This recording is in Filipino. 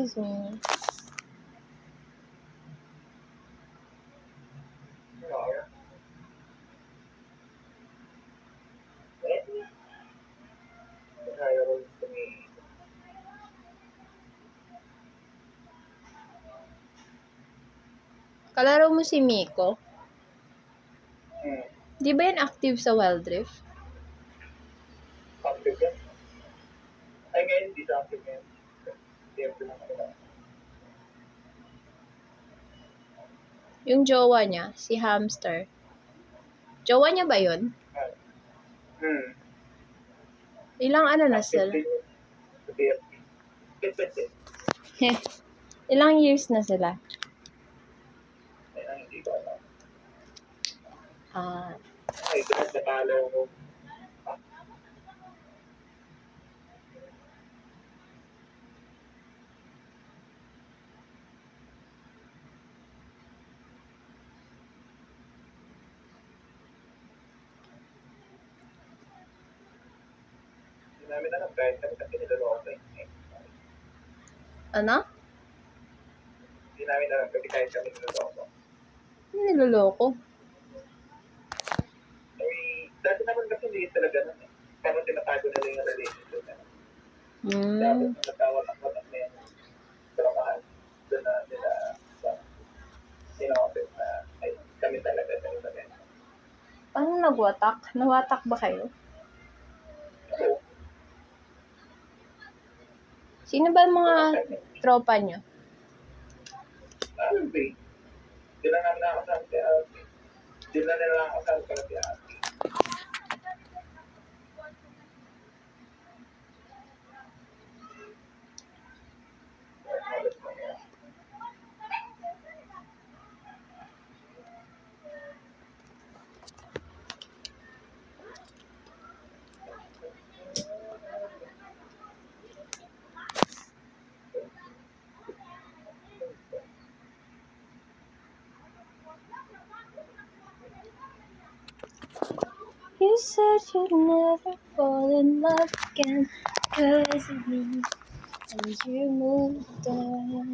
Excuse me. Kalaro mo si Miko? Di ba yan active sa Wild Rift? Active yan. Ay, ngayon, hindi sa active ngayon. Tempo lang ako. Yung jowa niya, si Hamster. Jowa niya ba yun? Ilang ano na sila? Ilang years na sila? Hindi ko alam. Ah, Ay, kahit natalo ko. Hindi namin alam kahit kami kasi niloloko eh. ano? Hindi namin alam kasi kahit kami niloloko. Niloloko. Ay, dati naman kasi hindi talaga nun eh. Parang tinatago nila yung relationship na. Tapos nagkawatak-watak na yung tropahan. Doon na nila sinopit na ay kami talaga. Paano nagwatak? Nawatak ba kayo? Oo. Sino ba ang mga tropa niyo? Ano ba eh? Di lang namin nakakasama si Ate. Di lang nila nakakasama pala si Ate. You said you'd never fall in love again because of me, and you moved on.